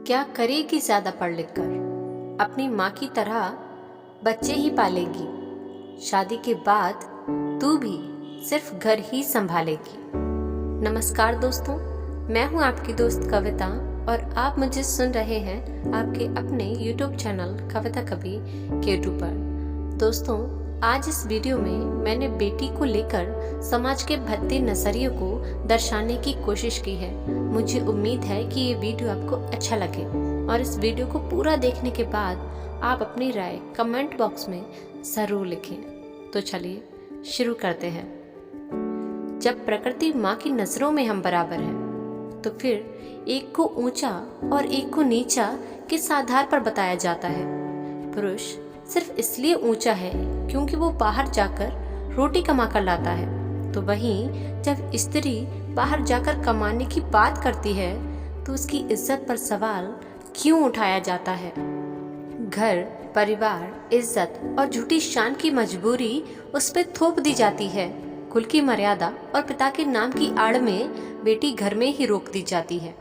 क्या करेगी ज़्यादा पढ़ लिख कर, अपनी माँ की तरह बच्चे ही पालेगी। शादी के बाद तू भी सिर्फ घर ही संभालेगी। नमस्कार दोस्तों, मैं हूँ आपकी दोस्त कविता और आप मुझे सुन रहे हैं आपके अपने YouTube चैनल कविता कवि के2 पर। दोस्तों, आज इस वीडियो में मैंने बेटी को लेकर समाज के भद्दे नजरियों को दर्शाने की कोशिश की है। मुझे उम्मीद है कि ये वीडियो आपको अच्छा लगे और इस वीडियो को पूरा देखने के बाद आप अपनी राय कमेंट बॉक्स में ज़रूर लिखें। तो चलिए शुरू करते हैं। जब प्रकृति माँ की नज़रों में हम बराबर हैं, तो फिर एक को ऊंचा और एक को नीचा किस आधार पर बताया जाता है? पुरुष सिर्फ इसलिए ऊंचा है क्योंकि वो बाहर जाकर रोटी कमा कर लाता है, तो वहीं जब स्त्री बाहर जाकर कमाने की बात करती है तो उसकी इज्जत पर सवाल क्यों उठाया जाता है? घर, परिवार, इज्जत और झूठी शान की मजबूरी उस पर थोप दी जाती है। कुल की मर्यादा और पिता के नाम की आड़ में बेटी घर में ही रोक दी जाती है।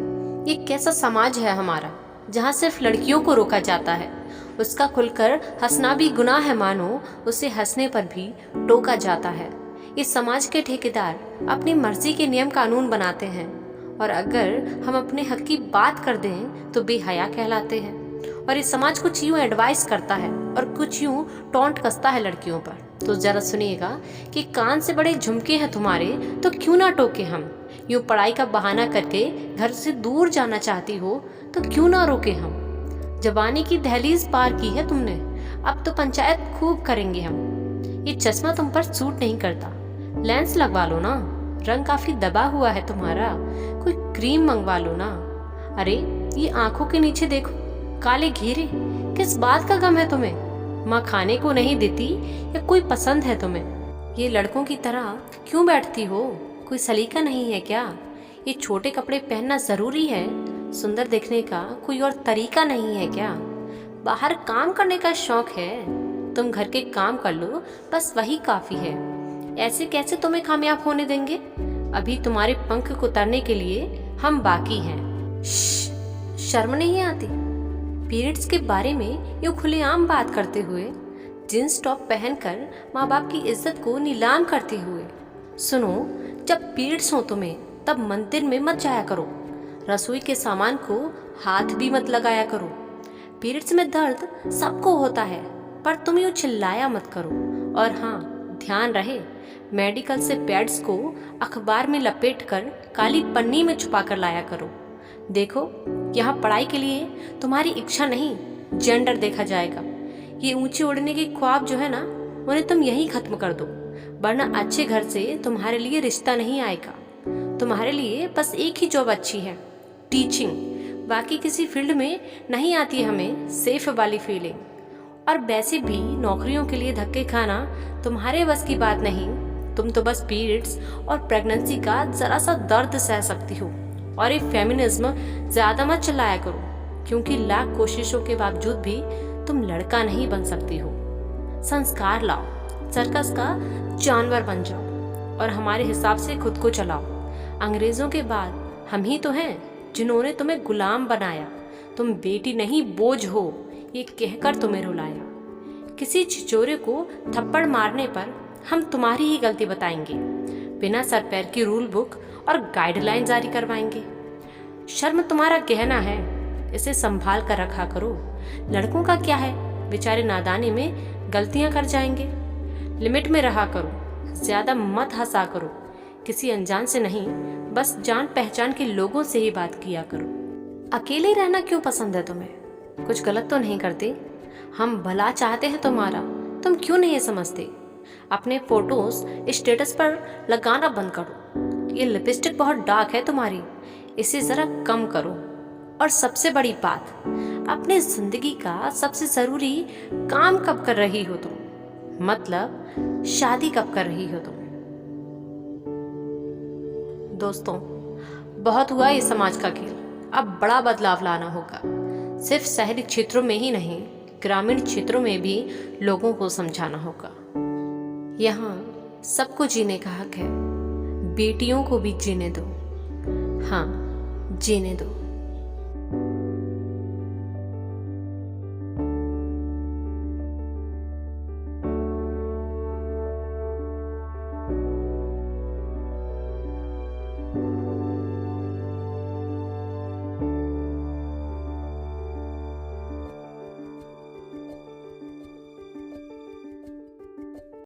ये कैसा समाज है हमारा, जहाँ सिर्फ लड़कियों को रोका जाता है? उसका खुलकर हंसना भी गुनाह है, मानो उसे हंसने पर भी टोका जाता है। ये समाज के ठेकेदार अपनी मर्जी के नियम कानून बनाते हैं और अगर हम अपने हक की बात कर दें तो बेहया कहलाते हैं। और ये समाज कुछ यूँ एडवाइस करता है और कुछ यूँ टॉन्ट कसता है लड़कियों पर। तो जरा सुनिएगा कि कान से बड़े झुमके हैं तुम्हारे तो क्यों ना टोके हम। यूँ पढ़ाई का बहाना करके घर से दूर जाना चाहती हो तो क्यों ना रोके हम। जवानी की दहलीज पार की है तुमने, अब तो पंचायत खूब करेंगे हम। ये चश्मा तुम पर सूट नहीं करता, लेंस लगवा लो ना। रंग काफी दबा हुआ है तुम्हारा, कोई क्रीम मंगवा लो ना। अरे ये आंखों के नीचे देखो, काले घेरे, किस बात का गम है तुम्हें? माँ खाने को नहीं देती या कोई पसंद है तुम्हें? ये लड़कों की तरह क्यों बैठती हो? कोई सलीका नहीं है क्या? ये छोटे कपड़े पहनना जरूरी है? सुंदर दिखने का कोई और तरीका नहीं है क्या? बाहर काम करने का शौक है, तुम घर के काम कर लो, बस वही काफी है। ऐसे कैसे तुम्हें कामयाब होने देंगे? अभी तुम्हारे पंख को उतारने के लिए हम बाकी हैं। शर्म नहीं आती? पीरियड्स के बारे में यूँ खुलेआम बात करते हुए, जींस टॉप पहनकर माँ बाप की इज्जत को नीलाम करते हुए। सुनो, जब पीरियड्स हो तुम्हें तब मंदिर में मत जाया करो, रसोई के सामान को हाथ भी मत लगाया करो। पीरियड्स में दर्द सबको होता है, पर तुम यूँ चिल्लाया मत करो। और हाँ, ध्यान रहे, मेडिकल से पैड्स को अखबार में लपेटकर काली पन्नी में छुपा कर लाया करो। देखो, यहाँ पढ़ाई के लिए तुम्हारी इच्छा नहीं, जेंडर देखा जाएगा। ये ऊंचे उड़ने के ख्वाब जो है ना, उन्हें तुम यहीं खत्म कर दो, वरना अच्छे घर से तुम्हारे लिए रिश्ता नहीं आएगा। तुम्हारे लिए बस एक ही जॉब अच्छी है, टीचिंग। बाकी किसी फील्ड में नहीं आती हमें सेफ वाली फीलिंग। और वैसे भी नौकरियों के लिए धक्के खाना तुम्हारे बस की बात नहीं। तुम तो बस पीरियड्स और प्रेगनेंसी का जरा सा दर्द सह सकती हो। और ये फेमिनिज्म ज्यादा मत चिल्लाया करो, क्योंकि लाख कोशिशों के बावजूद भी तुम लड़का नहीं बन सकती हो। संस्कार लाओ, सर्कस का जानवर बन जाओ और हमारे हिसाब से खुद को चलाओ। अंग्रेजों के बाद हम ही तो हैं जिन्होंने तुम्हें गुलाम बनाया। तुम बेटी नहीं बोझ हो, ये कहकर तुम्हें रुलाया। किसी छिचोरे को थप्पड़ मारने पर हम तुम्हारी ही गलती बताएंगे, बिना सर पैर की रूल बुक और गाइडलाइन जारी करवाएंगे। शर्म तुम्हारा गहना है, इसे संभाल कर रखा करो। लड़कों का क्या है, बेचारे नादानी में गलतियां कर जाएंगे। लिमिट में रहा करो, ज्यादा मत हंसा करो। किसी अनजान से नहीं, बस जान पहचान के लोगों से ही बात किया करो। अकेले रहना क्यों पसंद है तुम्हें? कुछ गलत तो नहीं करते? हम भला चाहते हैं तुम्हारा, तुम क्यों नहीं समझते? अपने फोटोज स्टेटस पर लगाना बंद करो। ये लिपस्टिक बहुत डार्क है तुम्हारी, इसे जरा कम करो। और सबसे बड़ी बात, अपने जिंदगी का सबसे जरूरी काम कब कर रही हो तुम? मतलब शादी कब कर रही हो तुम? दोस्तों, बहुत हुआ ये समाज का खेल, अब बड़ा बदलाव लाना होगा। सिर्फ शहरी क्षेत्रों में ही नहीं, ग्रामीण क्षेत्रों में भी लोगों को समझाना होगा। यहाँ सबको जीने का हक है, बेटियों को भी जीने दो। हाँ, जीने दो।